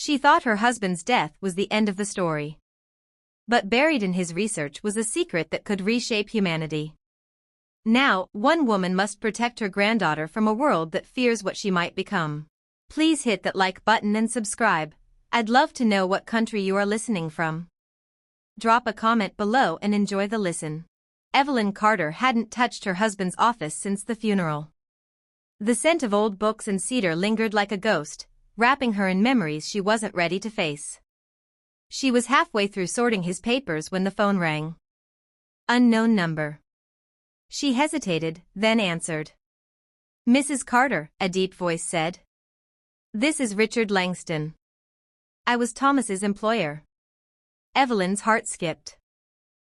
She thought her husband's death was the end of the story. But buried in his research was a secret that could reshape humanity. Now, one woman must protect her granddaughter from a world that fears what she might become. Please hit that like button and subscribe. I'd love to know what country you are listening from. Drop a comment below and enjoy the listen. Evelyn Carter hadn't touched her husband's office since the funeral. The scent of old books and cedar lingered like a ghost, wrapping her in memories she wasn't ready to face. She was halfway through sorting his papers when the phone rang. Unknown number. She hesitated, then answered. "Mrs. Carter," a deep voice said. "This is Richard Langston. I was Thomas's employer." Evelyn's heart skipped.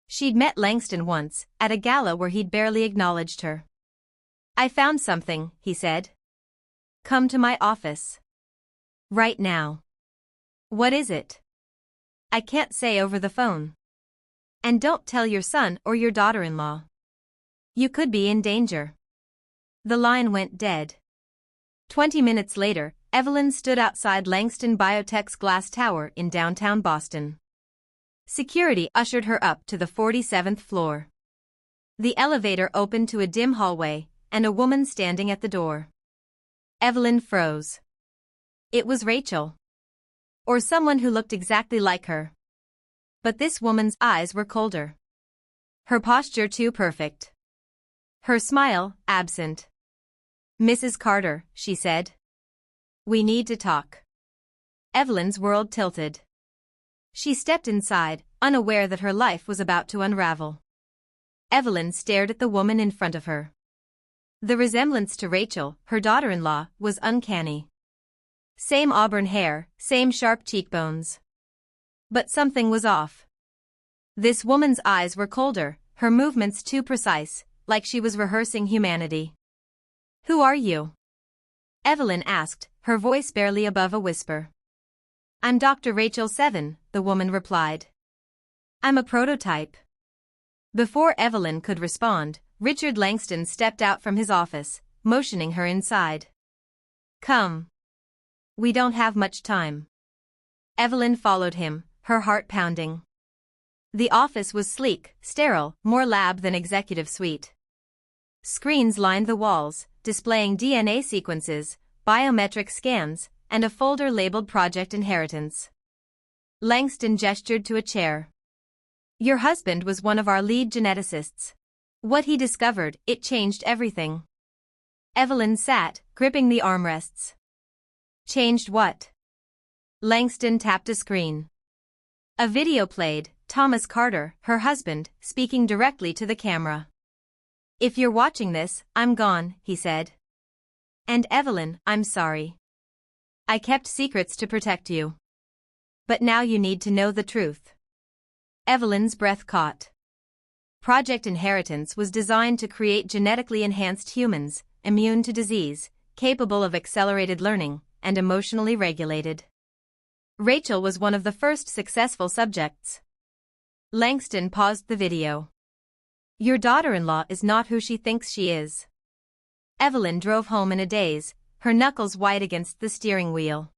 She'd met Langston once, at a gala where he'd barely acknowledged her. "I found something," he said. "Come to my office. Right now." "What is it?" "I can't say over the phone. And don't tell your son or your daughter-in-law. You could be in danger." The line went dead. 20 minutes later, Evelyn stood outside Langston Biotech's glass tower in downtown Boston. Security ushered her up to the 47th floor. The elevator opened to a dim hallway, and a woman standing at the door. Evelyn froze. It was Rachel. Or someone who looked exactly like her. But this woman's eyes were colder. Her posture too perfect. Her smile, absent. "Mrs. Carter," she said. "We need to talk." Evelyn's world tilted. She stepped inside, unaware that her life was about to unravel. Evelyn stared at the woman in front of her. The resemblance to Rachel, her daughter-in-law, was uncanny. Same auburn hair, same sharp cheekbones. But something was off. This woman's eyes were colder, her movements too precise, like she was rehearsing humanity. "Who are you?" Evelyn asked, her voice barely above a whisper. "I'm Dr. Rachel 7, the woman replied. "I'm a prototype." Before Evelyn could respond, Richard Langston stepped out from his office, motioning her inside. "Come. We don't have much time." Evelyn followed him, her heart pounding. The office was sleek, sterile, more lab than executive suite. Screens lined the walls, displaying DNA sequences, biometric scans, and a folder labeled Project Inheritance. Langston gestured to a chair. "Your husband was one of our lead geneticists. What he discovered, it changed everything." Evelyn sat, gripping the armrests. "Changed what?" Langston tapped a screen. A video played, Thomas Carter, her husband, speaking directly to the camera. "If you're watching this, I'm gone," he said. "And Evelyn, I'm sorry. I kept secrets to protect you. But now you need to know the truth." Evelyn's breath caught. Project Inheritance was designed to create genetically enhanced humans, immune to disease, capable of accelerated learning, and emotionally regulated. Rachel was one of the first successful subjects. Langston paused the video. "Your daughter-in-law is not who she thinks she is." Evelyn drove home in a daze, her knuckles white against the steering wheel.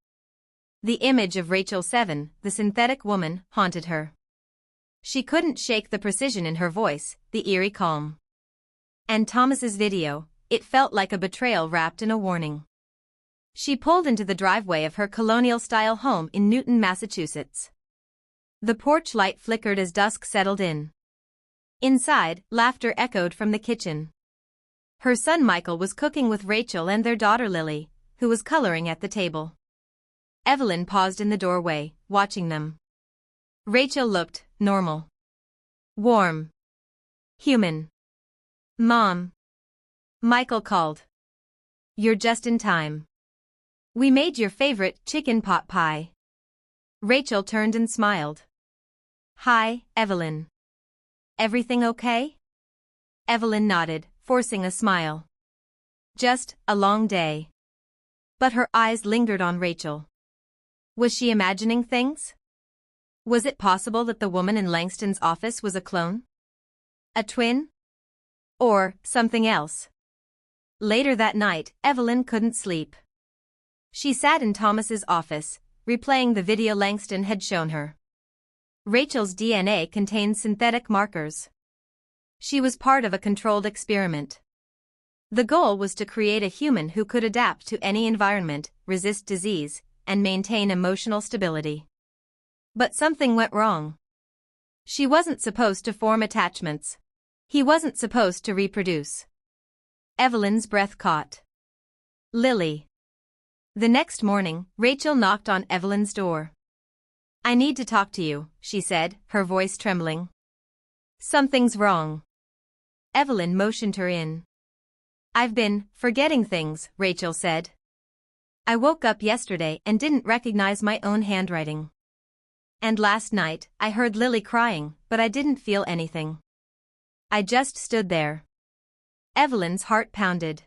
The image of Rachel 7, the synthetic woman, haunted her. She couldn't shake the precision in her voice, the eerie calm. And Thomas's video, it felt like a betrayal wrapped in a warning. She pulled into the driveway of her colonial-style home in Newton, Massachusetts. The porch light flickered as dusk settled in. Inside, laughter echoed from the kitchen. Her son Michael was cooking with Rachel and their daughter Lily, who was coloring at the table. Evelyn paused in the doorway, watching them. Rachel looked normal. Warm. Human. "Mom." Michael called. "You're just in time. We made your favorite chicken pot pie." Rachel turned and smiled. "Hi, Evelyn. Everything okay?" Evelyn nodded, forcing a smile. "Just a long day." But her eyes lingered on Rachel. Was she imagining things? Was it possible that the woman in Langston's office was a clone? A twin? Or something else? Later that night, Evelyn couldn't sleep. She sat in Thomas's office, replaying the video Langston had shown her. Rachel's DNA contained synthetic markers. She was part of a controlled experiment. The goal was to create a human who could adapt to any environment, resist disease, and maintain emotional stability. But something went wrong. She wasn't supposed to form attachments. He wasn't supposed to reproduce. Evelyn's breath caught. Lily. The next morning, Rachel knocked on Evelyn's door. "I need to talk to you," she said, her voice trembling. "Something's wrong." Evelyn motioned her in. "I've been forgetting things," Rachel said. "I woke up yesterday and didn't recognize my own handwriting. And last night, I heard Lily crying, but I didn't feel anything. I just stood there." Evelyn's heart pounded.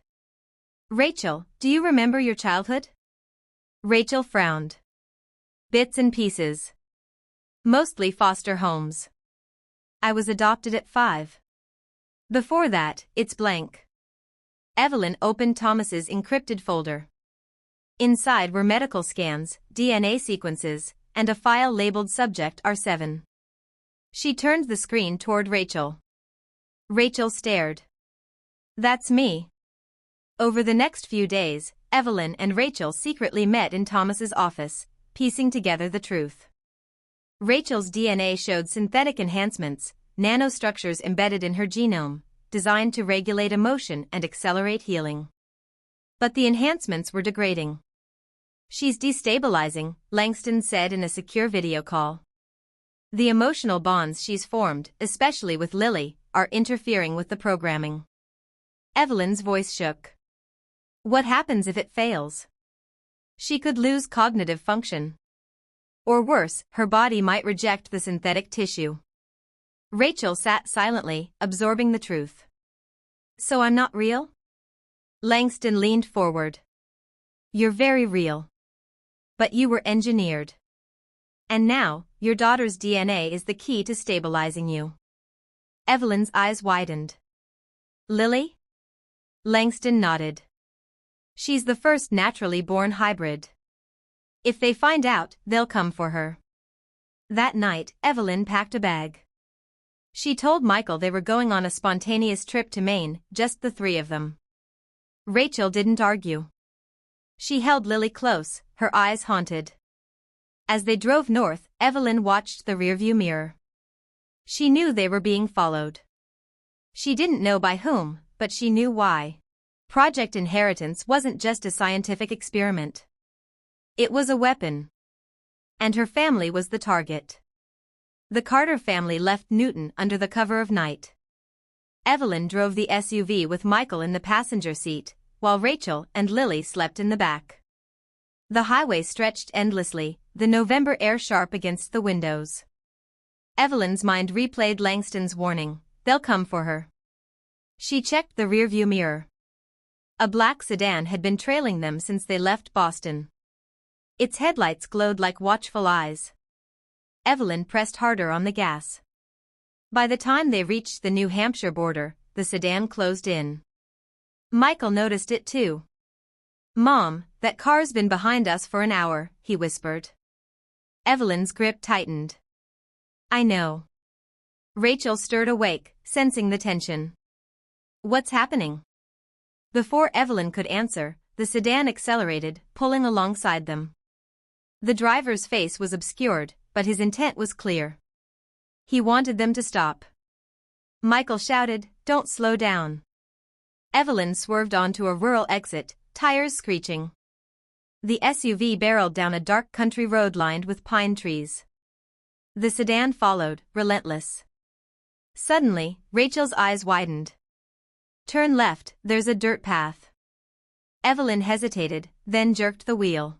"Rachel, do you remember your childhood?" Rachel frowned. "Bits and pieces. Mostly foster homes. I was adopted at 5. Before that, it's blank." Evelyn opened Thomas's encrypted folder. Inside were medical scans, DNA sequences, and a file labeled Subject R7. She turned the screen toward Rachel. Rachel stared. "That's me." Over the next few days, Evelyn and Rachel secretly met in Thomas's office, piecing together the truth. Rachel's DNA showed synthetic enhancements, nanostructures embedded in her genome, designed to regulate emotion and accelerate healing. But the enhancements were degrading. "She's destabilizing," Langston said in a secure video call. "The emotional bonds she's formed, especially with Lily, are interfering with the programming." Evelyn's voice shook. "What happens if it fails?" "She could lose cognitive function. Or worse, her body might reject the synthetic tissue." Rachel sat silently, absorbing the truth. "So I'm not real?" Langston leaned forward. "You're very real. But you were engineered. And now, your daughter's DNA is the key to stabilizing you." Evelyn's eyes widened. "Lily?" Langston nodded. "She's the first naturally born hybrid. If they find out, they'll come for her." That night, Evelyn packed a bag. She told Michael they were going on a spontaneous trip to Maine, just the 3 of them. Rachel didn't argue. She held Lily close, her eyes haunted. As they drove north, Evelyn watched the rearview mirror. She knew they were being followed. She didn't know by whom, but she knew why. Project Inheritance wasn't just a scientific experiment. It was a weapon. And her family was the target. The Carter family left Newton under the cover of night. Evelyn drove the SUV with Michael in the passenger seat, while Rachel and Lily slept in the back. The highway stretched endlessly, the November air sharp against the windows. Evelyn's mind replayed Langston's warning, "They'll come for her." She checked the rearview mirror. A black sedan had been trailing them since they left Boston. Its headlights glowed like watchful eyes. Evelyn pressed harder on the gas. By the time they reached the New Hampshire border, the sedan closed in. Michael noticed it too. "Mom, that car's been behind us for an hour," he whispered. Evelyn's grip tightened. "I know." Rachel stirred awake, sensing the tension. "What's happening?" Before Evelyn could answer, the sedan accelerated, pulling alongside them. The driver's face was obscured, but his intent was clear. He wanted them to stop. Michael shouted, "Don't slow down." Evelyn swerved onto a rural exit, tires screeching. The SUV barreled down a dark country road lined with pine trees. The sedan followed, relentless. Suddenly, Rachel's eyes widened. "Turn left, there's a dirt path." Evelyn hesitated, then jerked the wheel.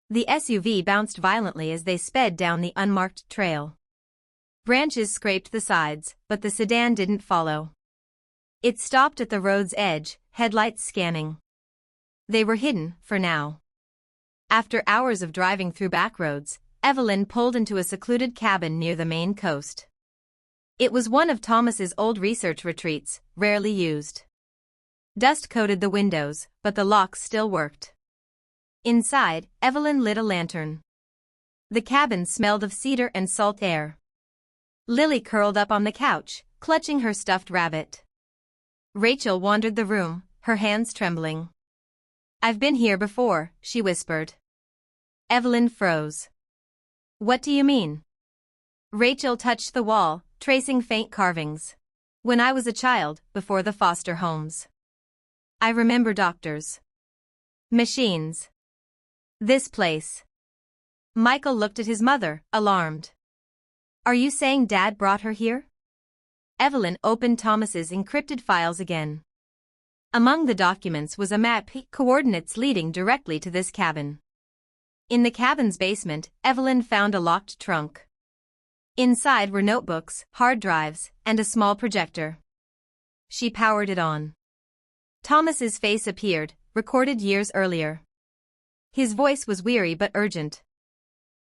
The SUV bounced violently as they sped down the unmarked trail. Branches scraped the sides, but the sedan didn't follow. It stopped at the road's edge, headlights scanning. They were hidden, for now. After hours of driving through back roads, Evelyn pulled into a secluded cabin near the Maine coast. It was one of Thomas's old research retreats, rarely used. Dust coated the windows, but the locks still worked. Inside, Evelyn lit a lantern. The cabin smelled of cedar and salt air. Lily curled up on the couch, clutching her stuffed rabbit. Rachel wandered the room, her hands trembling. "I've been here before," she whispered. Evelyn froze. "What do you mean?" Rachel touched the wall, tracing faint carvings. "When I was a child, before the foster homes. I remember doctors. Machines. This place." Michael looked at his mother, alarmed. "Are you saying Dad brought her here?" Evelyn opened Thomas's encrypted files again. Among the documents was a map, coordinates leading directly to this cabin. In the cabin's basement, Evelyn found a locked trunk. Inside were notebooks, hard drives, and a small projector. She powered it on. Thomas's face appeared, recorded years earlier. His voice was weary but urgent.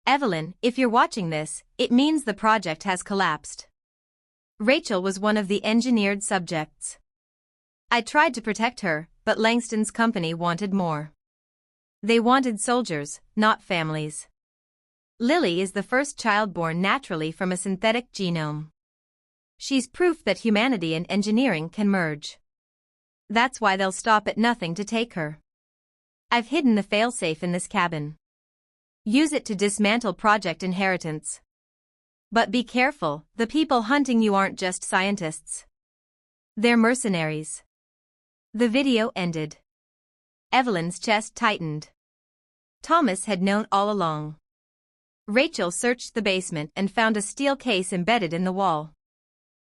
"Evelyn, if you're watching this, it means the project has collapsed." Rachel was one of the engineered subjects. "I tried to protect her, but Langston's company wanted more. They wanted soldiers, not families. Lily is the first child born naturally from a synthetic genome. She's proof that humanity and engineering can merge. That's why they'll stop at nothing to take her. I've hidden the failsafe in this cabin. Use it to dismantle Project Inheritance. But be careful, the people hunting you aren't just scientists. They're mercenaries." The video ended. Evelyn's chest tightened. Thomas had known all along. Rachel searched the basement and found a steel case embedded in the wall.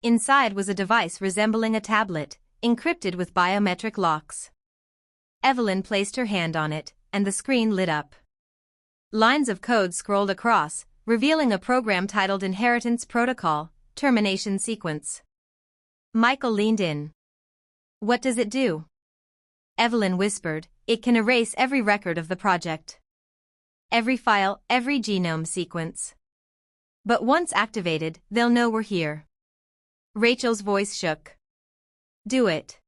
Inside was a device resembling a tablet, encrypted with biometric locks. Evelyn placed her hand on it, and the screen lit up. Lines of code scrolled across, revealing a program titled Inheritance Protocol, Termination Sequence. Michael leaned in. "What does it do?" Evelyn whispered, "It can erase every record of the project. Every file, every genome sequence. But once activated, they'll know we're here." Rachel's voice shook. "Do it.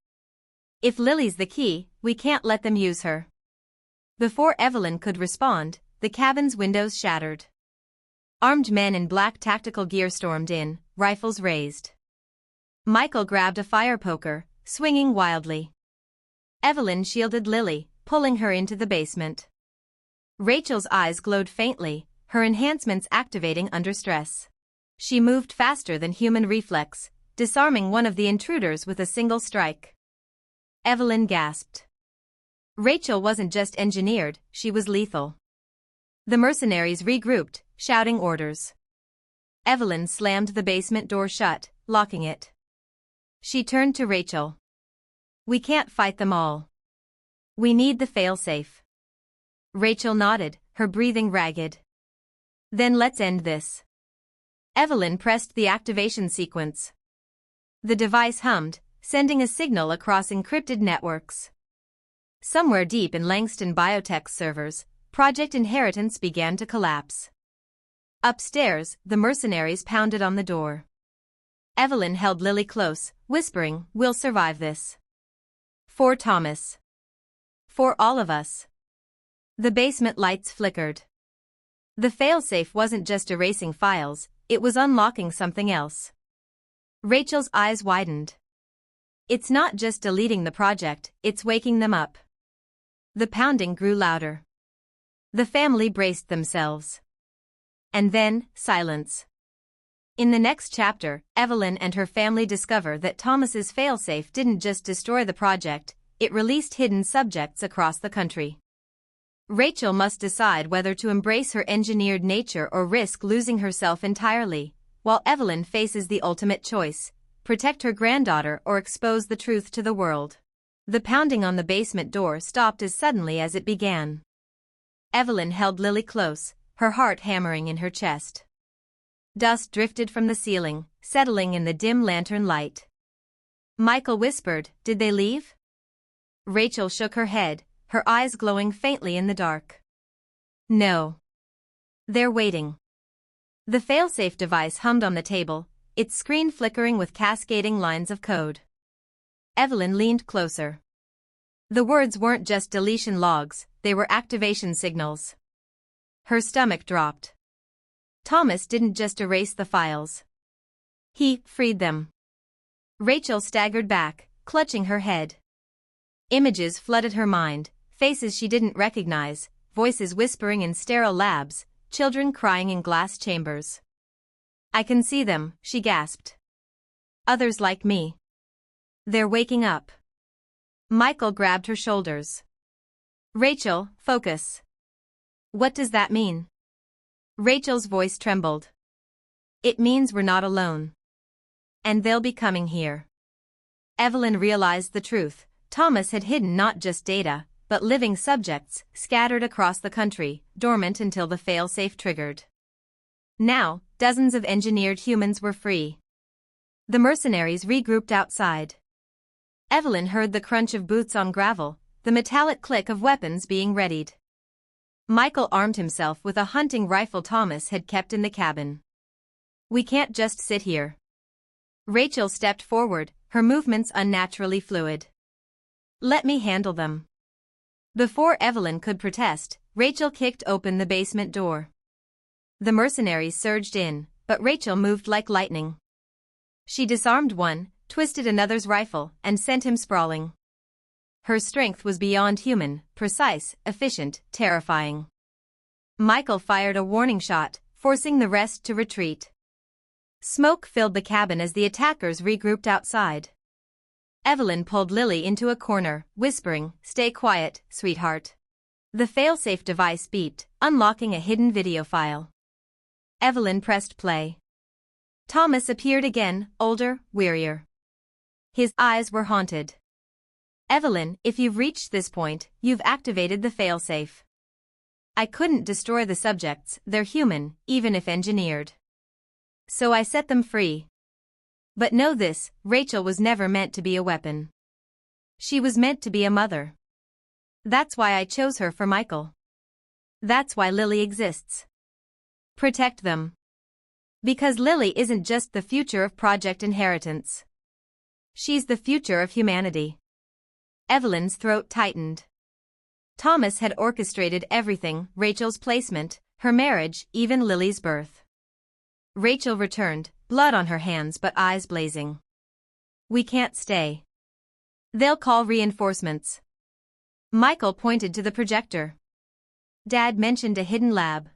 If Lily's the key, we can't let them use her." Before Evelyn could respond, the cabin's windows shattered. Armed men in black tactical gear stormed in, rifles raised. Michael grabbed a fire poker, swinging wildly. Evelyn shielded Lily, pulling her into the basement. Rachel's eyes glowed faintly, her enhancements activating under stress. She moved faster than human reflex, disarming one of the intruders with a single strike. Evelyn gasped. Rachel wasn't just engineered, she was lethal. The mercenaries regrouped, shouting orders. Evelyn slammed the basement door shut, locking it. She turned to Rachel. "We can't fight them all. We need the failsafe." Rachel nodded, her breathing ragged. "Then let's end this." Evelyn pressed the activation sequence. The device hummed, sending a signal across encrypted networks. Somewhere deep in Langston Biotech's servers, Project Inheritance began to collapse. Upstairs, the mercenaries pounded on the door. Evelyn held Lily close, whispering, "We'll survive this. For Thomas. For all of us." The basement lights flickered. The failsafe wasn't just erasing files, it was unlocking something else. Rachel's eyes widened. "It's not just deleting the project, it's waking them up." The pounding grew louder. The family braced themselves. And then, silence. In the next chapter, Evelyn and her family discover that Thomas's failsafe didn't just destroy the project, it released hidden subjects across the country. Rachel must decide whether to embrace her engineered nature or risk losing herself entirely, while Evelyn faces the ultimate choice: protect her granddaughter or expose the truth to the world. The pounding on the basement door stopped as suddenly as it began. Evelyn held Lily close, her heart hammering in her chest. Dust drifted from the ceiling, settling in the dim lantern light. Michael whispered, "Did they leave?" Rachel shook her head, her eyes glowing faintly in the dark. "No. They're waiting." The failsafe device hummed on the table, its screen flickering with cascading lines of code. Evelyn leaned closer. The words weren't just deletion logs, they were activation signals. Her stomach dropped. Thomas didn't just erase the files. He freed them. Rachel staggered back, clutching her head. Images flooded her mind, faces she didn't recognize, voices whispering in sterile labs, children crying in glass chambers. I can see them, she gasped. Others like me. They're waking up. Michael grabbed her shoulders. Rachel, focus. What does that mean? Rachel's voice trembled. It means we're not alone. And they'll be coming here. Evelyn realized the truth. Thomas had hidden not just data, but living subjects, scattered across the country, dormant until the failsafe triggered. Now, dozens of engineered humans were free. The mercenaries regrouped outside. Evelyn heard the crunch of boots on gravel, the metallic click of weapons being readied. Michael armed himself with a hunting rifle Thomas had kept in the cabin. We can't just sit here. Rachel stepped forward, her movements unnaturally fluid. Let me handle them. Before Evelyn could protest, Rachel kicked open the basement door. The mercenaries surged in, but Rachel moved like lightning. She disarmed one, twisted another's rifle, and sent him sprawling. Her strength was beyond human, precise, efficient, terrifying. Michael fired a warning shot, forcing the rest to retreat. Smoke filled the cabin as the attackers regrouped outside. Evelyn pulled Lily into a corner, whispering, "Stay quiet, sweetheart." The failsafe device beeped, unlocking a hidden video file. Evelyn pressed play. Thomas appeared again, older, wearier. His eyes were haunted. Evelyn, if you've reached this point, you've activated the failsafe. I couldn't destroy the subjects, they're human, even if engineered. So I set them free. But know this, Rachel was never meant to be a weapon. She was meant to be a mother. That's why I chose her for Michael. That's why Lily exists. Protect them. Because Lily isn't just the future of Project Inheritance. She's the future of humanity. Evelyn's throat tightened. Thomas had orchestrated everything, Rachel's placement, her marriage, even Lily's birth. Rachel returned, blood on her hands but eyes blazing. We can't stay. They'll call reinforcements. Michael pointed to the projector. Dad mentioned a hidden lab.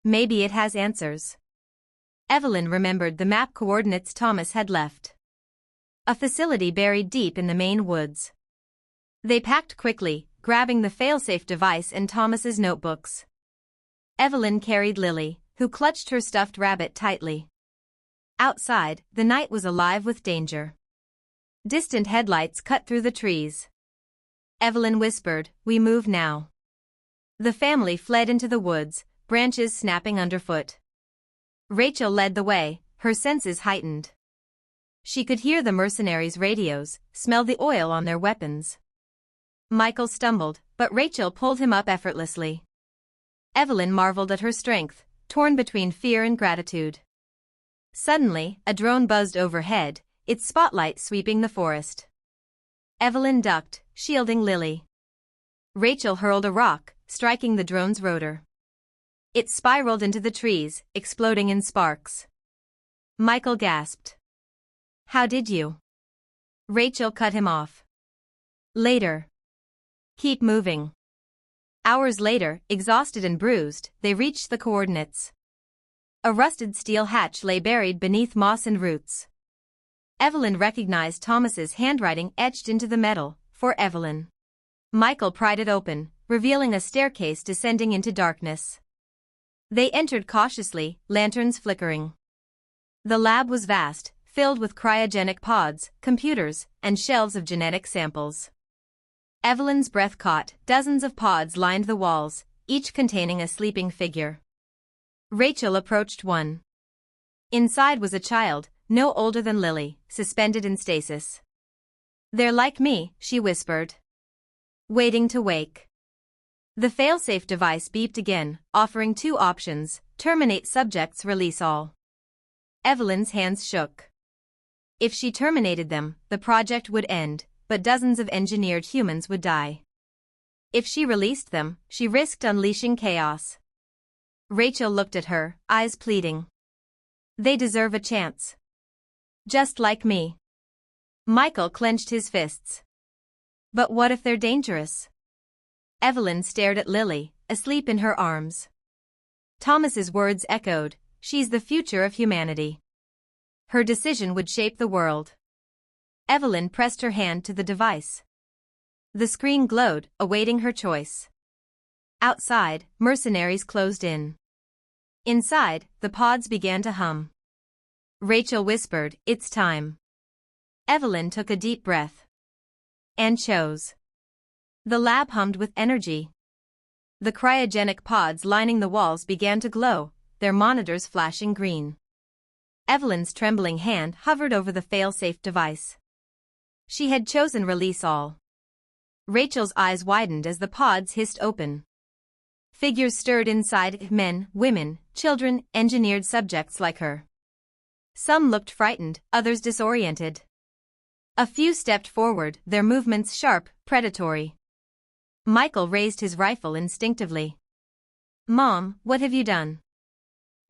Maybe it has answers. Evelyn remembered the map coordinates Thomas had left. A facility buried deep in the Maine woods. They packed quickly, grabbing the failsafe device and Thomas's notebooks. Evelyn carried Lily, who clutched her stuffed rabbit tightly. Outside, the night was alive with danger. Distant headlights cut through the trees. Evelyn whispered, "We move now." The family fled into the woods, branches snapping underfoot. Rachel led the way, her senses heightened. She could hear the mercenaries' radios, smell the oil on their weapons. Michael stumbled, but Rachel pulled him up effortlessly. Evelyn marveled at her strength, torn between fear and gratitude. Suddenly, a drone buzzed overhead, its spotlight sweeping the forest. Evelyn ducked, shielding Lily. Rachel hurled a rock, striking the drone's rotor. It spiraled into the trees, exploding in sparks. Michael gasped. How did you? Rachel cut him off. Later. Keep moving. Hours later, exhausted and bruised, they reached the coordinates. A rusted steel hatch lay buried beneath moss and roots. Evelyn recognized Thomas's handwriting etched into the metal, for Evelyn. Michael pried it open, revealing a staircase descending into darkness. They entered cautiously, lanterns flickering. The lab was vast, filled with cryogenic pods, computers, and shelves of genetic samples. Evelyn's breath caught, dozens of pods lined the walls, each containing a sleeping figure. Rachel approached one. Inside was a child, no older than Lily, suspended in stasis. They're like me, she whispered. Waiting to wake. The failsafe device beeped again, offering two options: terminate subjects, release all. Evelyn's hands shook. If she terminated them, the project would end, but dozens of engineered humans would die. If she released them, she risked unleashing chaos. Rachel looked at her, eyes pleading. They deserve a chance. Just like me. Michael clenched his fists. But what if they're dangerous? Evelyn stared at Lily, asleep in her arms. Thomas's words echoed, she's the future of humanity. Her decision would shape the world. Evelyn pressed her hand to the device. The screen glowed, awaiting her choice. Outside, mercenaries closed in. Inside, the pods began to hum. Rachel whispered, "It's time." Evelyn took a deep breath. And chose. The lab hummed with energy. The cryogenic pods lining the walls began to glow, their monitors flashing green. Evelyn's trembling hand hovered over the fail-safe device. She had chosen release all. Rachel's eyes widened as the pods hissed open. Figures stirred inside, men, women, children, engineered subjects like her. Some looked frightened, others disoriented. A few stepped forward, their movements sharp, predatory. Michael raised his rifle instinctively. "Mom, what have you done?"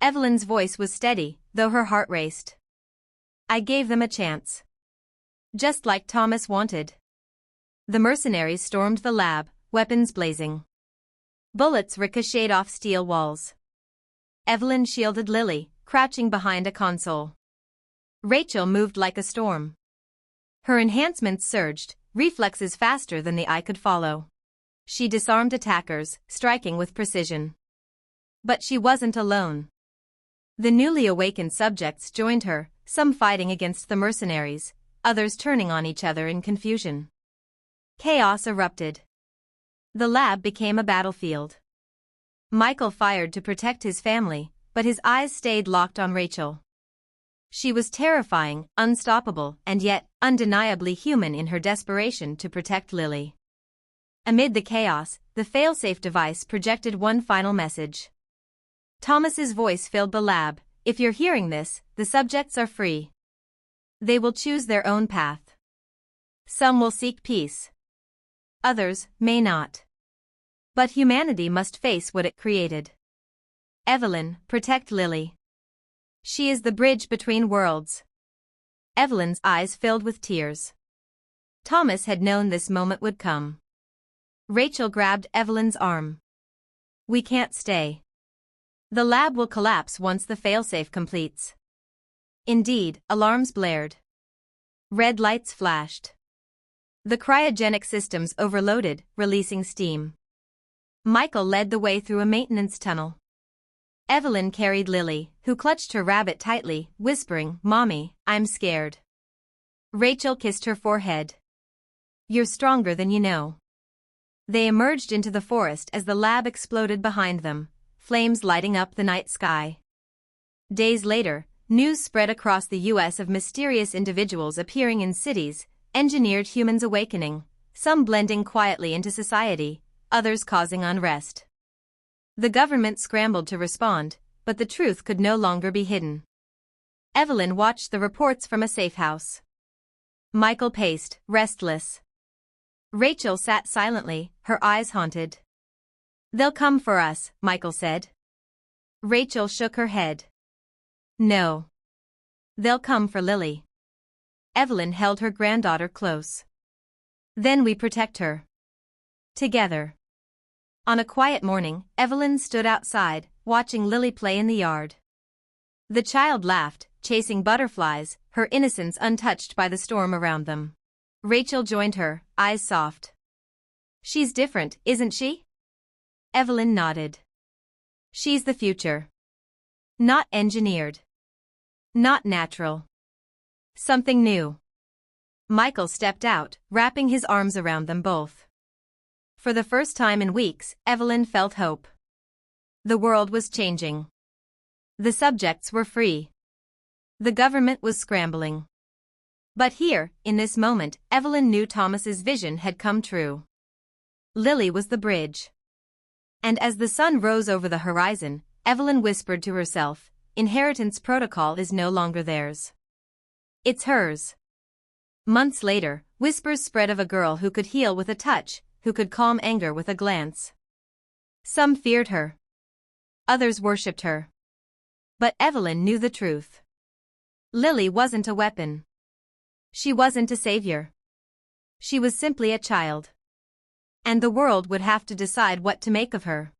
Evelyn's voice was steady, though her heart raced. "I gave them a chance. Just like Thomas wanted." The mercenaries stormed the lab, weapons blazing. Bullets ricocheted off steel walls. Evelyn shielded Lily, crouching behind a console. Rachel moved like a storm. Her enhancements surged, reflexes faster than the eye could follow. She disarmed attackers, striking with precision. But she wasn't alone. The newly awakened subjects joined her, some fighting against the mercenaries, others turning on each other in confusion. Chaos erupted. The lab became a battlefield. Michael fired to protect his family, but his eyes stayed locked on Rachel. She was terrifying, unstoppable, and yet undeniably human in her desperation to protect Lily. Amid the chaos, the failsafe device projected one final message. Thomas's voice filled the lab. "If you're hearing this, the subjects are free. They will choose their own path. Some will seek peace. Others may not. But humanity must face what it created. Evelyn, protect Lily. She is the bridge between worlds." Evelyn's eyes filled with tears. Thomas had known this moment would come. Rachel grabbed Evelyn's arm. "We can't stay. The lab will collapse once the failsafe completes." Indeed, alarms blared. Red lights flashed. The cryogenic systems overloaded, releasing steam. Michael led the way through a maintenance tunnel. Evelyn carried Lily, who clutched her rabbit tightly, whispering, "Mommy, I'm scared." Rachel kissed her forehead. "You're stronger than you know." They emerged into the forest as the lab exploded behind them, flames lighting up the night sky. Days later, news spread across the U.S. of mysterious individuals appearing in cities, engineered humans awakening, some blending quietly into society, others causing unrest. The government scrambled to respond, but the truth could no longer be hidden. Evelyn watched the reports from a safe house. Michael paced, restless. Rachel sat silently, her eyes haunted. "They'll come for us," Michael said. Rachel shook her head. "No. They'll come for Lily." Evelyn held her granddaughter close. "Then we protect her. Together." On a quiet morning, Evelyn stood outside, watching Lily play in the yard. The child laughed, chasing butterflies, her innocence untouched by the storm around them. Rachel joined her, eyes soft. "She's different, isn't she?" Evelyn nodded. "She's the future. Not engineered. Not natural. Something new." Michael stepped out, wrapping his arms around them both. For the first time in weeks, Evelyn felt hope. The world was changing. The subjects were free. The government was scrambling. But here, in this moment, Evelyn knew Thomas's vision had come true. Lily was the bridge. And as the sun rose over the horizon, Evelyn whispered to herself, "Inheritance protocol is no longer theirs. It's hers." Months later, whispers spread of a girl who could heal with a touch, who could calm anger with a glance. Some feared her. Others worshipped her. But Evelyn knew the truth. Lily wasn't a weapon. She wasn't a savior. She was simply a child. And the world would have to decide what to make of her.